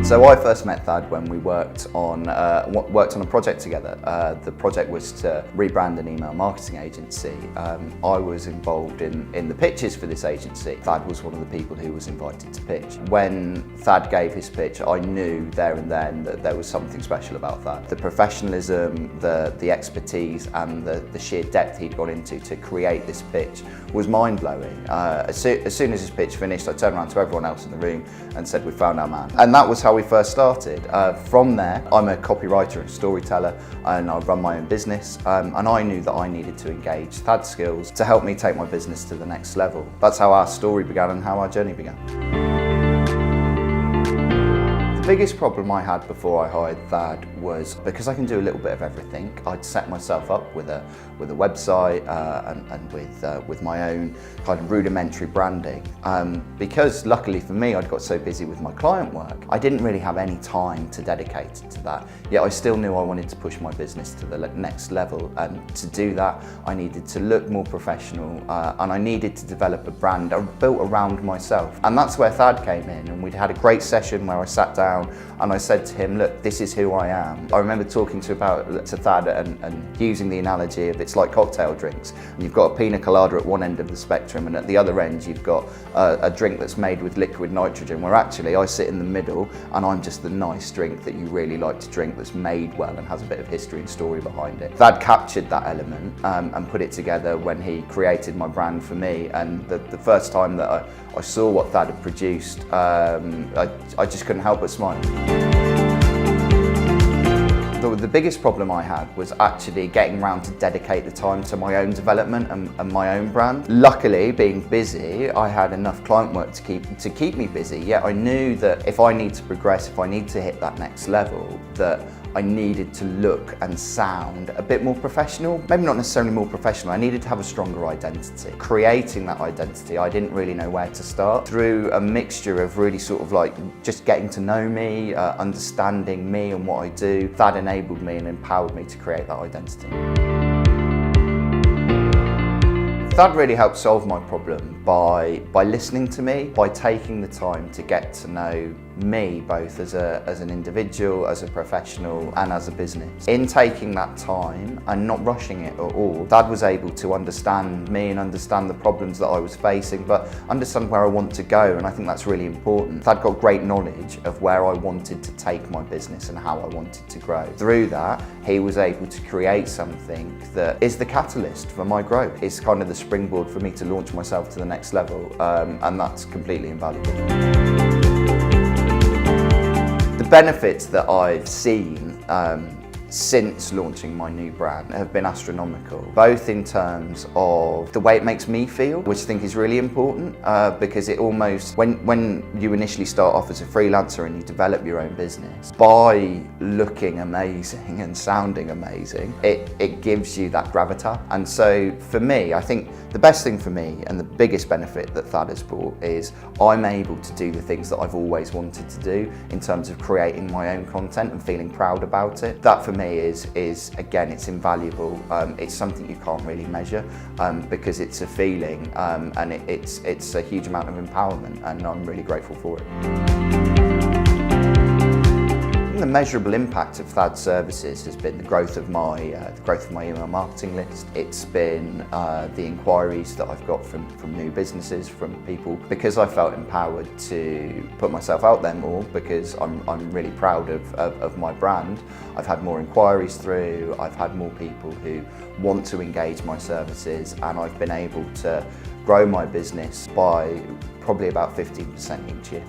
So I first met Thad when we worked on a project together. The project was to rebrand an email marketing agency. I was involved in the pitches for this agency. Thad was one of the people who was invited to pitch. When Thad gave his pitch, I knew there and then that there was something special about Thad. The professionalism, the expertise and the sheer depth he'd gone into to create this pitch was mind-blowing. As soon as his pitch finished, I turned around to everyone else in the room and said, "We found our man." And that was how we first started. From there, I'm a copywriter and storyteller, and I run my own business, and I knew that I needed to engage Thad's skills to help me take my business to the next level. That's how our story began and how our journey began. The biggest problem I had before I hired Thad was because I can do a little bit of everything. I'd set myself up with a website and with my own kind of rudimentary branding. Because luckily for me, I'd got so busy with my client work, I didn't really have any time to dedicate to that. Yet I still knew I wanted to push my business to the next level, and to do that, I needed to look more professional, and I needed to develop a brand built around myself. And that's where Thad came in, and we'd had a great session where I sat down and I said to him, "Look, this is who I am." I remember talking to Thad and using the analogy of it's like cocktail drinks. And you've got a pina colada at one end of the spectrum, and at the other end you've got a drink that's made with liquid nitrogen, where actually I sit in the middle and I'm just the nice drink that you really like to drink, that's made well and has a bit of history and story behind it. Thad captured that element and put it together when he created my brand for me. And the first time that I saw what Thad had produced, I just couldn't help but smile. The biggest problem I had was actually getting around to dedicate the time to my own development and my own brand. Luckily, being busy, I had enough client work to keep me busy, yet I knew that if I need to progress, if I need to hit that next level, that I needed to look and sound a bit more professional. Maybe not necessarily more professional, I needed to have a stronger identity. Creating that identity, I didn't really know where to start. Through a mixture of really sort of like just getting to know me, understanding me and what I do, that enabled me and empowered me to create that identity. Thad really helped solve my problem by listening to me, by taking the time to get to know me both as an individual, as a professional and as a business. In taking that time and not rushing it at all, Thad was able to understand me and understand the problems that I was facing, but understand where I want to go, and I think that's really important. Thad got great knowledge of where I wanted to take my business and how I wanted to grow. Through that, he was able to create something that is the catalyst for my growth. It's kind of the springboard for me to launch myself to the next level, and that's completely invaluable. The benefits that I've seen since launching my new brand have been astronomical, both in terms of the way it makes me feel, which I think is really important, because it almost, when you initially start off as a freelancer and you develop your own business, by looking amazing and sounding amazing, it gives you that gravitas. And so for me, I think the best thing for me and the biggest benefit that Thad has brought is I'm able to do the things that I've always wanted to do in terms of creating my own content and feeling proud about it. That for me is again, it's invaluable. It's something you can't really measure because it's a feeling, and it's a huge amount of empowerment, and I'm really grateful for it. The measurable impact of Thad's services has been the growth of my email marketing list. It's been the inquiries that I've got from new businesses, from people, because I felt empowered to put myself out there more, because I'm really proud of my brand. I've had more inquiries through, I've had more people who want to engage my services, and I've been able to grow my business by probably about 15% each year.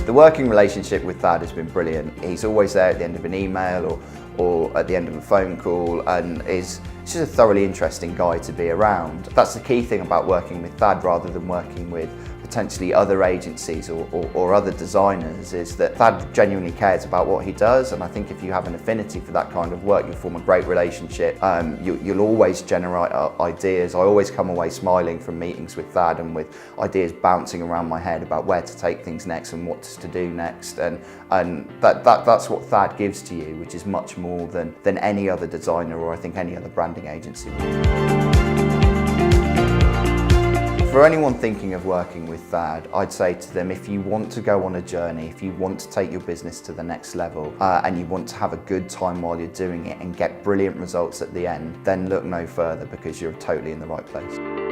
The working relationship with Thad has been brilliant. He's always there at the end of an email or at the end of a phone call, and is just a thoroughly interesting guy to be around. That's the key thing about working with Thad rather than working with potentially other agencies or other designers, is that Thad genuinely cares about what he does, and I think if you have an affinity for that kind of work, you'll form a great relationship. You'll always generate ideas. I always come away smiling from meetings with Thad and with ideas bouncing around my head about where to take things next and what to do next, and that's what Thad gives to you, which is much more than any other designer or I think any other branding agency. For anyone thinking of working with Thad, I'd say to them, if you want to go on a journey, if you want to take your business to the next level, and you want to have a good time while you're doing it and get brilliant results at the end, then look no further, because you're totally in the right place.